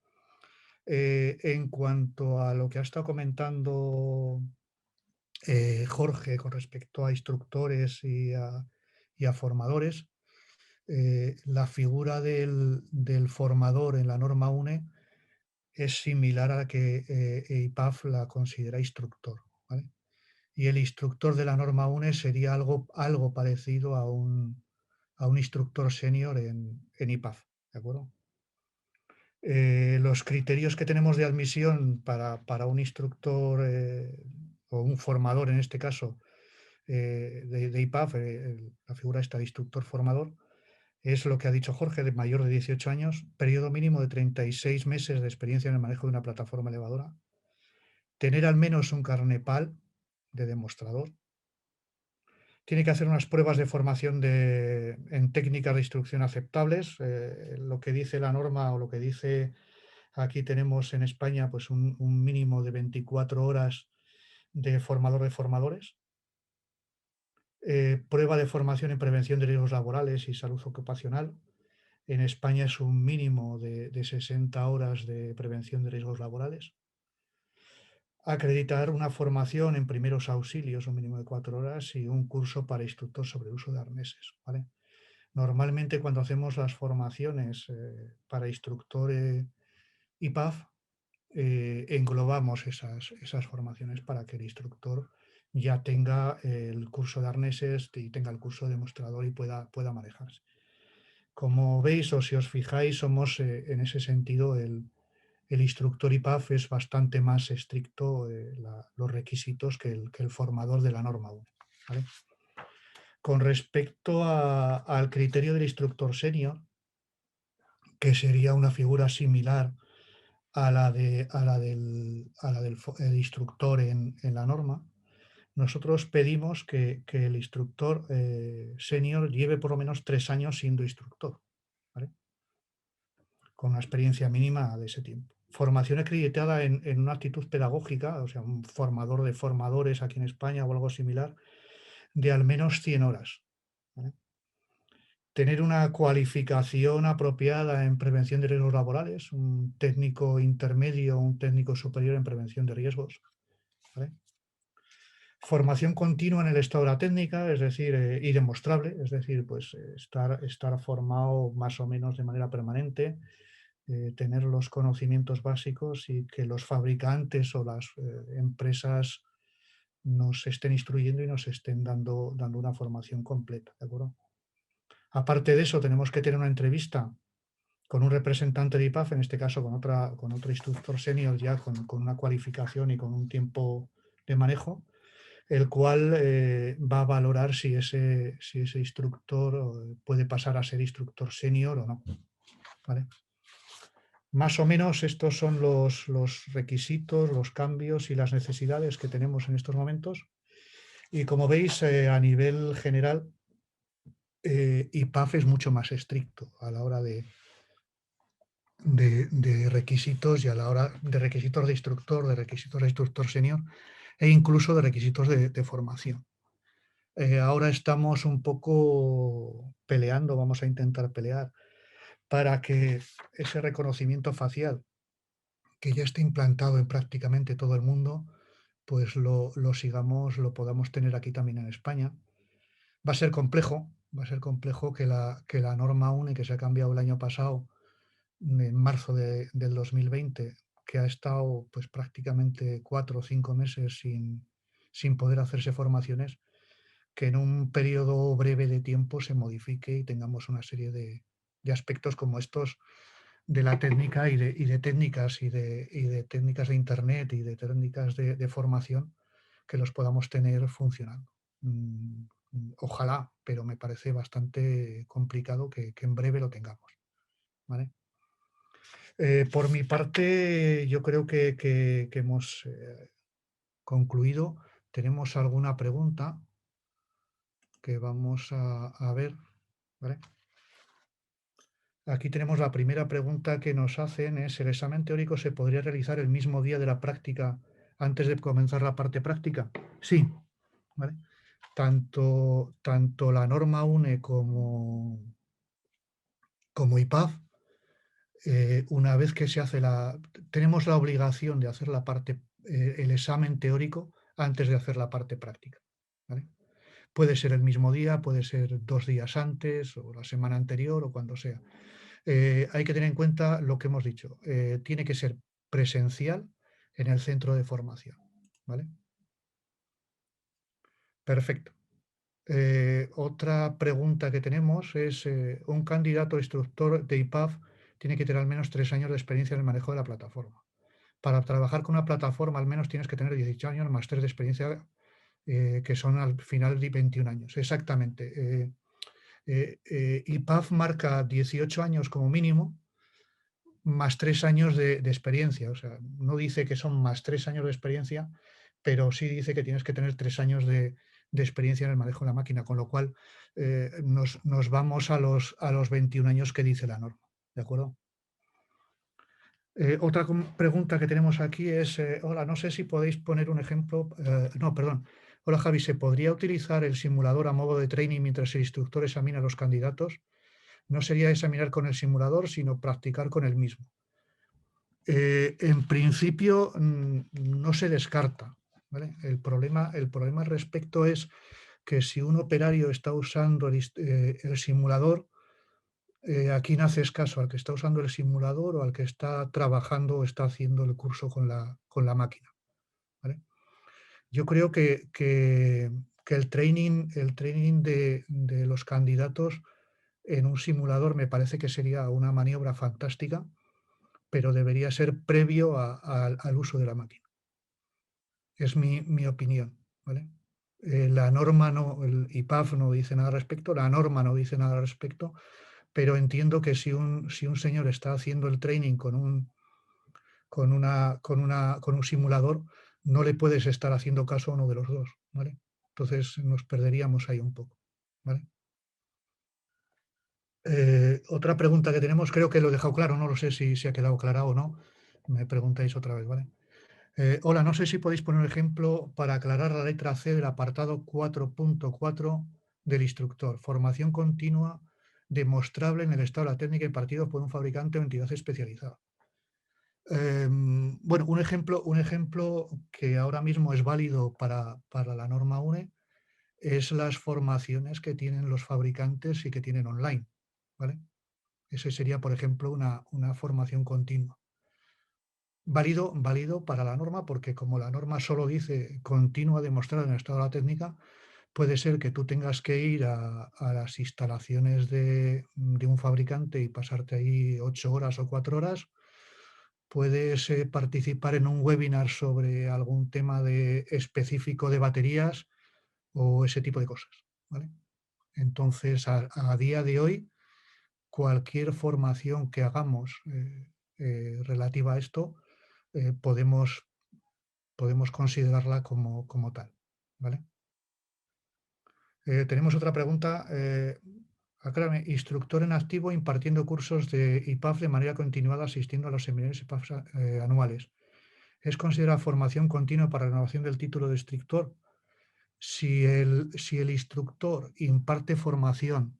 En cuanto a lo que ha estado comentando Jorge con respecto a instructores y a formadores, la figura del formador en la norma UNE es similar a la que IPAF la considera instructor, ¿vale? Y el instructor de la norma UNE sería algo parecido a un instructor senior en IPAF, ¿de acuerdo? Los criterios que tenemos de admisión para un instructor o un formador, en este caso, de IPAF, la figura esta de instructor formador, es lo que ha dicho Jorge, de mayor de 18 años, periodo mínimo de 36 meses de experiencia en el manejo de una plataforma elevadora, tener al menos un carné PAL de demostrador, tiene que hacer unas pruebas de formación en técnicas de instrucción aceptables, lo que dice la norma o lo que dice aquí tenemos en España, pues un mínimo de 24 horas de formador de formadores. Prueba de formación en prevención de riesgos laborales y salud ocupacional. En España es un mínimo de 60 horas de prevención de riesgos laborales. Acreditar una formación en primeros auxilios, un mínimo de 4 horas, y un curso para instructor sobre uso de arneses, ¿vale? Normalmente cuando hacemos las formaciones para instructor IPAF, englobamos esas formaciones para que el instructor ya tenga el curso de arneses y tenga el curso de demostrador y pueda manejarse. Como veis, o si os fijáis, somos en ese sentido, el instructor IPAF es bastante más estricto los requisitos que el formador de la norma 1, ¿vale? Con respecto al criterio del instructor senior, que sería una figura similar a la del instructor en la norma, nosotros pedimos que el instructor senior lleve por lo menos 3 años siendo instructor, ¿vale? Con una experiencia mínima de ese tiempo. Formación acreditada en una actitud pedagógica, o sea, un formador de formadores aquí en España o algo similar, de al menos 100 horas. ¿Vale? Tener una cualificación apropiada en prevención de riesgos laborales, un técnico intermedio o un técnico superior en prevención de riesgos. ¿Vale? Formación continua en el estado de la técnica, es decir, y demostrable, es decir, pues estar formado más o menos de manera permanente, tener los conocimientos básicos y que los fabricantes o las empresas nos estén instruyendo y nos estén dando una formación completa, ¿de acuerdo? Aparte de eso, tenemos que tener una entrevista con un representante de IPAF, en este caso con otro instructor senior ya con una cualificación y con un tiempo de manejo, el cual va a valorar si ese instructor puede pasar a ser instructor senior o no. ¿Vale? Más o menos estos son los requisitos, los cambios y las necesidades que tenemos en estos momentos. Y como veis, a nivel general, IPAF es mucho más estricto a la hora de requisitos y a la hora de requisitos de instructor senior e incluso de requisitos de formación. Ahora estamos un poco peleando, vamos a intentar pelear para que ese reconocimiento facial que ya está implantado en prácticamente todo el mundo, pues lo podamos tener aquí también en España. Va a ser complejo que la norma UNE que se ha cambiado el año pasado, en marzo del 2020, que ha estado pues prácticamente 4 o 5 meses sin poder hacerse formaciones, que en un periodo breve de tiempo se modifique y tengamos una serie de aspectos como estos de la técnica y de técnicas y de técnicas de Internet y de técnicas de formación que los podamos tener funcionando. Ojalá, pero me parece bastante complicado que en breve lo tengamos. ¿Vale? Por mi parte, yo creo que hemos concluido. ¿Tenemos alguna pregunta que vamos a ver? ¿Vale? Aquí tenemos la primera pregunta que nos hacen, es: ¿el examen teórico se podría realizar el mismo día de la práctica antes de comenzar la parte práctica? Sí, ¿vale? Tanto la norma UNE como IPAF, una vez que se hace tenemos la obligación de hacer el examen teórico antes de hacer la parte práctica, ¿vale? Puede ser el mismo día, puede ser 2 días antes o la semana anterior o cuando sea. Hay que tener en cuenta lo que hemos dicho. Tiene que ser presencial en el centro de formación. ¿Vale? Perfecto. Otra pregunta que tenemos es: un candidato instructor de IPAF tiene que tener al menos 3 años de experiencia en el manejo de la plataforma. Para trabajar con una plataforma al menos tienes que tener 18 años más 3 de experiencia, que son al final de 21 años. Exactamente. IPAF marca 18 años como mínimo, más 3 años de experiencia. O sea, no dice que son más 3 años de experiencia, pero sí dice que tienes que tener 3 años de experiencia en el manejo de la máquina, con lo cual nos vamos a los 21 años que dice la norma. ¿De acuerdo? Otra pregunta que tenemos aquí es: hola, no sé si podéis poner un ejemplo. No, perdón. Hola, Javi, ¿se podría utilizar el simulador a modo de training mientras el instructor examina a los candidatos? No sería examinar con el simulador, sino practicar con el mismo. En principio no se descarta, ¿vale? El problema al respecto es que si un operario está usando el simulador, ¿a quién haces caso? ¿Al que está usando el simulador o al que está trabajando o está haciendo el curso con la máquina? ¿Vale? Yo creo que el training de los candidatos en un simulador me parece que sería una maniobra fantástica, pero debería ser previo al uso de la máquina. Es mi opinión, ¿vale? La norma el IPAF no dice nada al respecto, la norma no dice nada al respecto, pero entiendo que si un señor está haciendo el training con un simulador, no le puedes estar haciendo caso a uno de los dos, ¿vale? Entonces nos perderíamos ahí un poco, ¿vale? Otra pregunta que tenemos, creo que lo he dejado claro, no lo sé si se ha quedado clara o no, me preguntáis otra vez, ¿vale? Hola, no sé si podéis poner un ejemplo para aclarar la letra C del apartado 4.4 del instructor. Formación continua demostrable en el estado de la técnica impartido por un fabricante o entidad especializada. Bueno, un ejemplo que ahora mismo es válido para la norma UNE es las formaciones que tienen los fabricantes y que tienen online, ¿vale? Ese sería, por ejemplo, una formación continua. Válido para la norma porque como la norma solo dice continua demostrada en el estado de la técnica, puede ser que tú tengas que ir a las instalaciones de un fabricante y pasarte ahí 8 horas o 4 horas. Puedes participar en un webinar sobre algún tema específico de baterías o ese tipo de cosas, ¿vale? Entonces, a día de hoy, cualquier formación que hagamos relativa a esto, podemos considerarla como tal, ¿vale? Tenemos otra pregunta. Aclárame, instructor en activo impartiendo cursos de IPAF de manera continuada asistiendo a los seminarios IPAF anuales. ¿Es considerada formación continua para renovación del título de instructor? Si el instructor imparte formación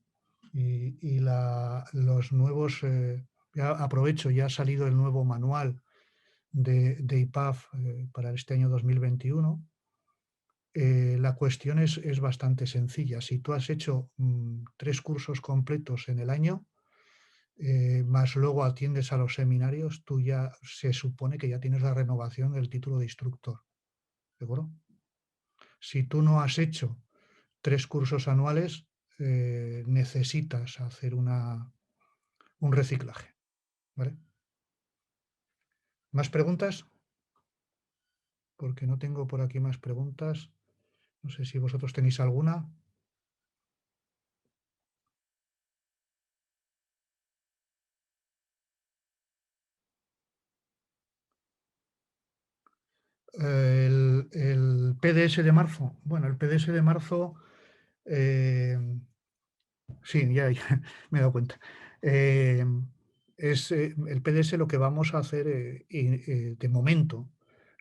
y los nuevos, ya aprovecho, ya ha salido el nuevo manual de IPAF para este año 2021, la cuestión es bastante sencilla. Si tú has hecho 3 cursos completos en el año, más luego atiendes a los seminarios, tú ya se supone que ya tienes la renovación del título de instructor. ¿De acuerdo? Si tú no has hecho 3 cursos anuales, necesitas hacer un reciclaje. ¿Vale? ¿Más preguntas? Porque no tengo por aquí más preguntas. No sé si vosotros tenéis alguna. El PDS de marzo. Bueno, el PDS de marzo, sí, ya me he dado cuenta. Es el PDS lo que vamos a hacer de momento.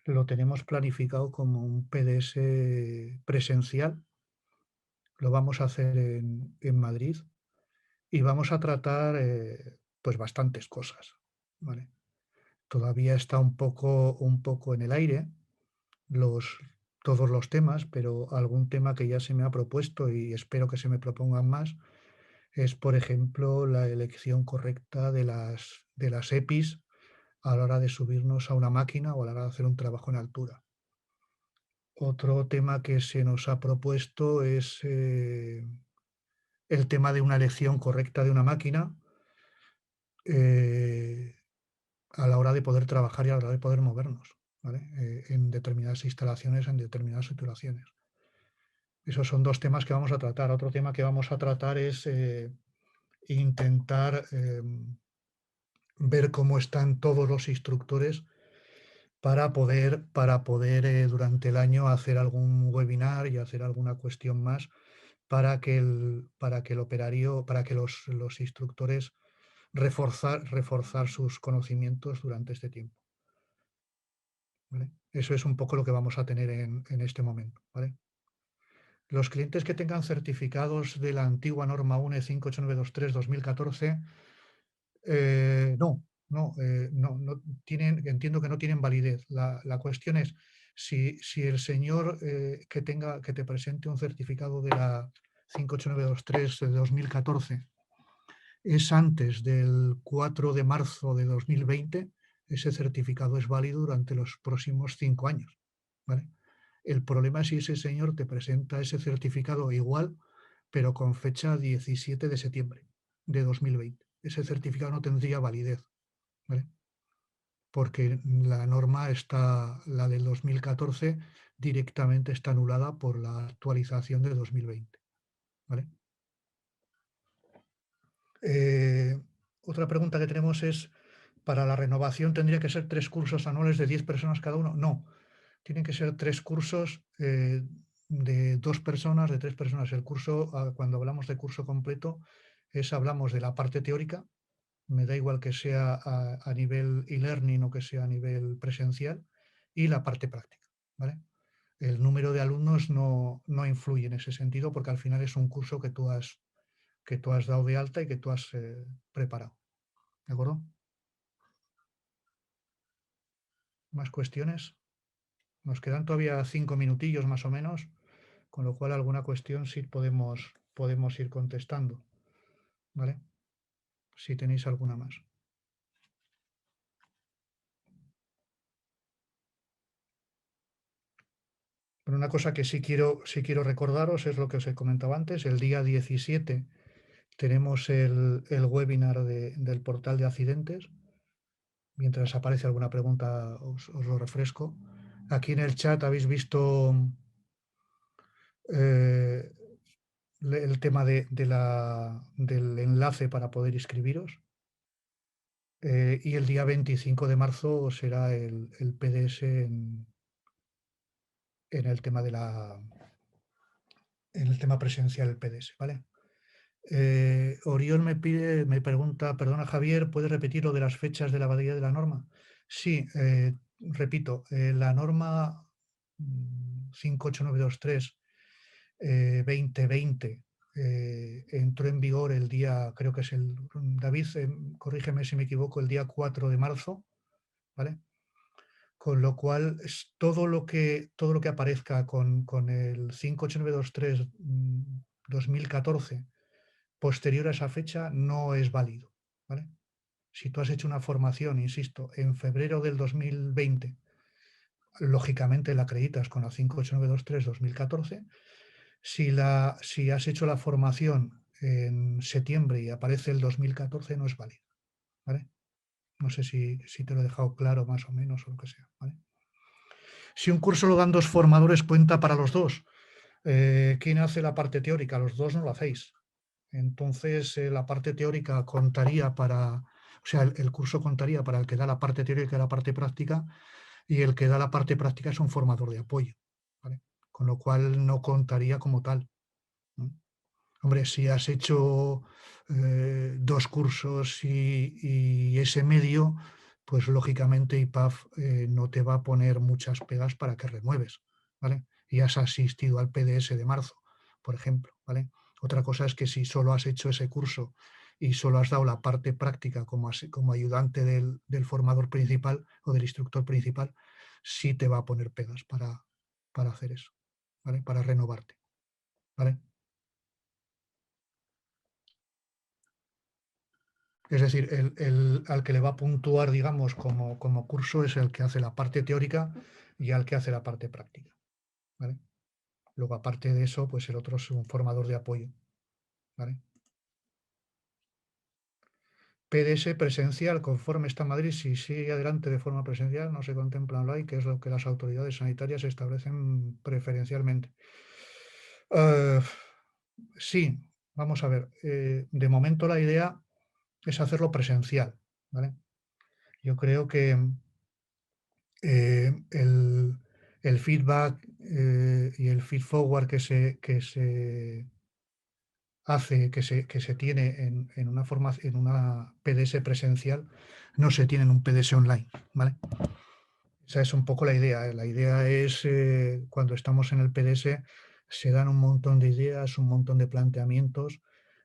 Lo tenemos planificado como un PDS presencial. Lo vamos a hacer en Madrid y vamos a tratar pues bastantes cosas. ¿Vale? Todavía está un poco en el aire todos los temas, pero algún tema que ya se me ha propuesto y espero que se me propongan más es, por ejemplo, la elección correcta de las EPIs a la hora de subirnos a una máquina o a la hora de hacer un trabajo en altura. Otro tema que se nos ha propuesto es el tema de una elección correcta de una máquina a la hora de poder trabajar y a la hora de poder movernos, ¿vale? En determinadas instalaciones, en determinadas situaciones. Esos son 2 temas que vamos a tratar. Otro tema que vamos a tratar es intentar ver cómo están todos los instructores para poder durante el año hacer algún webinar y hacer alguna cuestión más para que el operario, para que los instructores reforzar sus conocimientos durante este tiempo. ¿Vale? Eso es un poco lo que vamos a tener en este momento. ¿Vale? Los clientes que tengan certificados de la antigua norma UNE 58923-2014, no tienen, entiendo que no tienen validez. La cuestión es si el señor que te presente un certificado de la 58923 de 2014 es antes del 4 de marzo de 2020, ese certificado es válido durante los próximos 5 años. ¿Vale? El problema es si ese señor te presenta ese certificado igual, pero con fecha 17 de septiembre de 2020. Ese certificado no tendría validez, ¿vale? Porque la norma la del 2014, directamente está anulada por la actualización de 2020. ¿Vale? Otra pregunta que tenemos es, ¿para la renovación tendría que ser 3 cursos anuales de 10 personas cada uno? No, tienen que ser 3 cursos de 2 personas, de 3 personas. El curso, cuando hablamos de curso completo, hablamos de la parte teórica, me da igual que sea a nivel e-learning o que sea a nivel presencial, y la parte práctica, ¿vale? El número de alumnos no influye en ese sentido porque al final es un curso que tú has dado de alta y que tú has preparado. ¿De acuerdo? ¿Más cuestiones? Nos quedan todavía 5 minutillos más o menos, con lo cual alguna cuestión sí podemos ir contestando, ¿vale? Si tenéis alguna más. Pero una cosa que sí quiero recordaros es lo que os he comentado antes. El día 17 tenemos el webinar del portal de accidentes. Mientras aparece alguna pregunta os lo refresco. Aquí en el chat habéis visto el tema del enlace para poder inscribiros. Y el día 25 de marzo será el PDS en el tema en el tema presencial del PDS, ¿vale? Oriol me pregunta, perdona Javier, ¿puedes repetir lo de las fechas de la validez de la norma? Sí, repito, la norma 58923 2020 entró en vigor el día, creo que es David, corrígeme si me equivoco, el día 4 de marzo, ¿vale? Con lo cual, todo lo que aparezca con el 58923 2014 posterior a esa fecha no es válido, ¿vale? Si tú has hecho una formación, insisto, en febrero del 2020, lógicamente la acreditas con la 58923-2014. Si has hecho la formación en septiembre y aparece el 2014, no es válido, ¿vale? No sé si te lo he dejado claro más o menos o lo que sea, ¿vale? Si un curso lo dan dos formadores, cuenta para los dos. ¿Quién hace la parte teórica? Los dos no lo hacéis. Entonces, la parte teórica contaría o sea, el curso contaría para el que da la parte teórica y la parte práctica, y el que da la parte práctica es un formador de apoyo, ¿vale? Con lo cual no contaría como tal, ¿no? Hombre, si has hecho dos cursos y ese medio, pues lógicamente IPAF no te va a poner muchas pegas para que renueves, ¿vale? Y has asistido al PDS de marzo, por ejemplo, ¿vale? Otra cosa es que si solo has hecho ese curso y solo has dado la parte práctica como ayudante del formador principal o del instructor principal, sí te va a poner pegas para hacer eso, ¿vale? Para renovarte, ¿vale? Es decir, al que le va a puntuar, digamos, como curso es el que hace la parte teórica y al que hace la parte práctica, ¿vale? Luego, aparte de eso, pues el otro es un formador de apoyo, ¿vale? PDS presencial, conforme está en Madrid, si sigue adelante de forma presencial, no se contempla online, que es lo que las autoridades sanitarias establecen preferencialmente. Sí, vamos a ver. De momento la idea es hacerlo presencial, ¿vale? Yo creo que el feedback y el feed forward que se hace, que se tiene en una PDS presencial, no se tiene en un PDS online, ¿vale? Esa es un poco la idea. La idea es, cuando estamos en el PDS, se dan un montón de ideas, un montón de planteamientos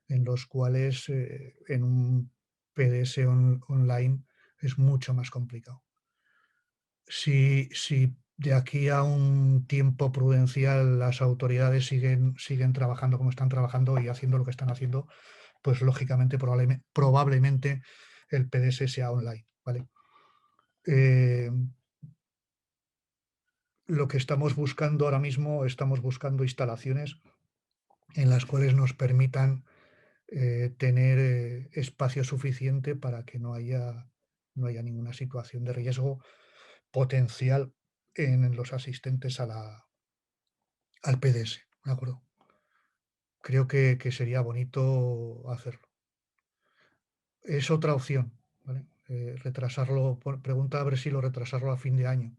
en los cuales en un PDS online es mucho más complicado. Si de aquí a un tiempo prudencial las autoridades siguen trabajando como están trabajando y haciendo lo que están haciendo, pues lógicamente probablemente el PDS sea online, ¿vale? Lo que estamos buscando ahora mismo, estamos buscando instalaciones en las cuales nos permitan tener espacio suficiente para que no haya ninguna situación de riesgo potencial en los asistentes al PDS, ¿de acuerdo? Creo que sería bonito hacerlo. Es otra opción, ¿vale? Retrasarlo, pregunta a ver si lo retrasarlo a fin de año.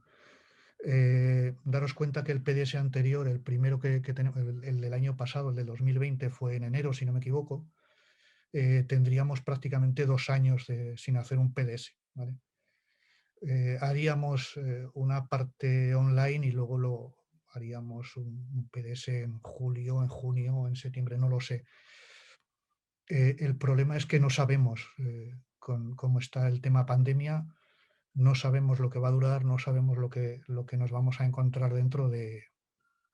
Daros cuenta que el PDS anterior, el primero que tenemos, el del año pasado, el del 2020, fue en enero, si no me equivoco. Tendríamos prácticamente 2 años sin hacer un PDS, ¿vale? haríamos una parte online y luego lo haríamos un PDS en julio, en junio, en septiembre, no lo sé. El problema es que no sabemos con cómo está el tema pandemia, no sabemos lo que va a durar, no sabemos lo que nos vamos a encontrar dentro de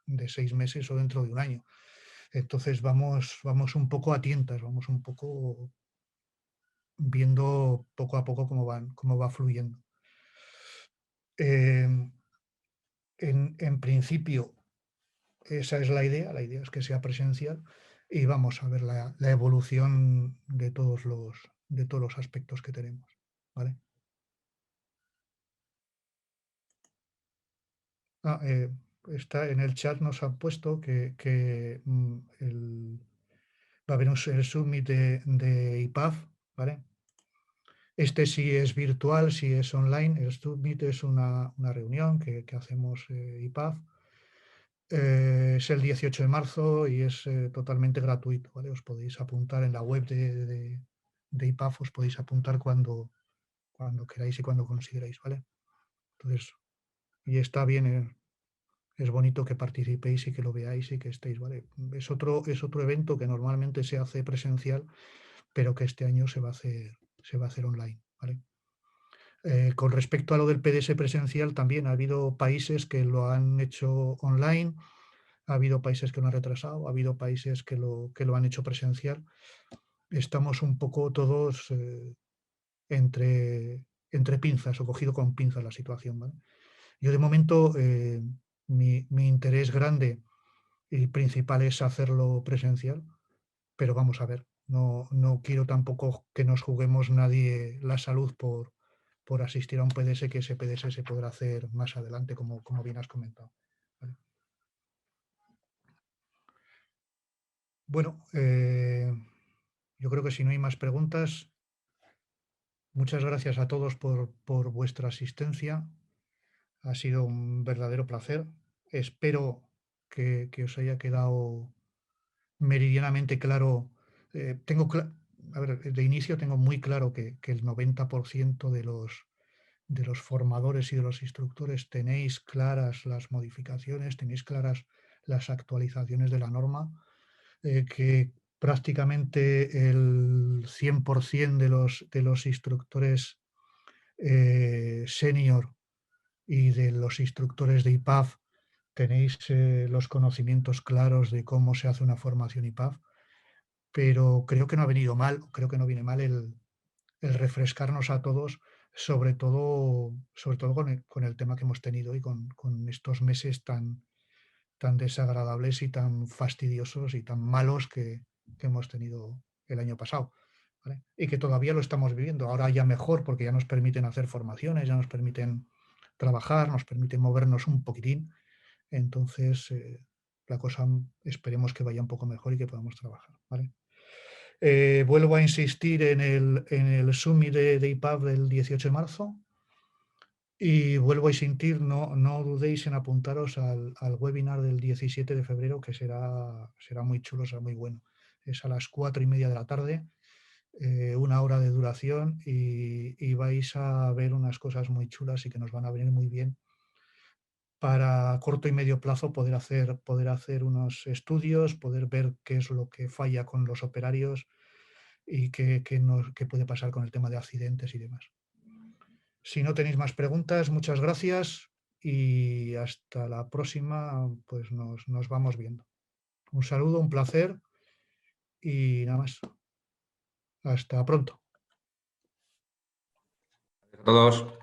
6 meses o dentro de un año. Entonces vamos un poco a tientas, vamos un poco viendo poco a poco cómo va fluyendo. En principio, esa es la idea es que sea presencial y vamos a ver la evolución de todos los aspectos que tenemos. ¿Vale? Está en el chat, nos han puesto que va a haber el summit de IPAF, ¿vale? Este sí es virtual, sí es online. El summit es una reunión que hacemos IPAF. Es el 18 de marzo y es totalmente gratuito, ¿vale? Os podéis apuntar en la web de IPAF, os podéis apuntar cuando queráis y cuando consideréis, ¿vale? Entonces, y está bien, es bonito que participéis y que lo veáis y que estéis, ¿vale? Es otro evento que normalmente se hace presencial, pero que este año se va a hacer online, ¿vale? Con respecto a lo del PDS presencial, también ha habido países que lo han hecho online, ha habido países que lo han retrasado, ha habido países que lo han hecho presencial. Estamos un poco todos entre pinzas o cogido con pinzas la situación, ¿vale? Yo de momento mi interés grande y principal es hacerlo presencial, pero vamos a ver, no quiero tampoco que nos juguemos nadie la salud por asistir a un PDS, que ese PDS se podrá hacer más adelante, como bien has comentado. ¿Vale? Bueno, yo creo que si no hay más preguntas, muchas gracias a todos por vuestra asistencia. Ha sido un verdadero placer. Espero que os haya quedado meridianamente claro. A ver, de inicio tengo muy claro que el 90% de los formadores y de los instructores tenéis claras las modificaciones, tenéis claras las actualizaciones de la norma, que prácticamente el 100% de los instructores senior y de los instructores de IPAF tenéis los conocimientos claros de cómo se hace una formación IPAF, pero creo que no ha venido mal, creo que no viene mal el refrescarnos a todos, sobre todo con el tema que hemos tenido y con estos meses tan desagradables y tan fastidiosos y tan malos que hemos tenido el año pasado, ¿vale? Y que todavía lo estamos viviendo. Ahora ya mejor, porque ya nos permiten hacer formaciones, ya nos permiten trabajar, nos permiten movernos un poquitín. Entonces, la cosa esperemos que vaya un poco mejor y que podamos trabajar, ¿vale? Vuelvo a insistir en el summit de IPAF del 18 de marzo. Y vuelvo a insistir, no dudéis en apuntaros al webinar del 17 de febrero, que será muy chulo, será muy bueno. Es a las 4:30 de la tarde, 1 hora de duración y vais a ver unas cosas muy chulas y que nos van a venir muy bien para corto y medio plazo poder hacer unos estudios, poder ver qué es lo que falla con los operarios y qué puede pasar con el tema de accidentes y demás. Si no tenéis más preguntas, muchas gracias y hasta la próxima, pues nos vamos viendo. Un saludo, un placer y nada más. Hasta pronto. A todos.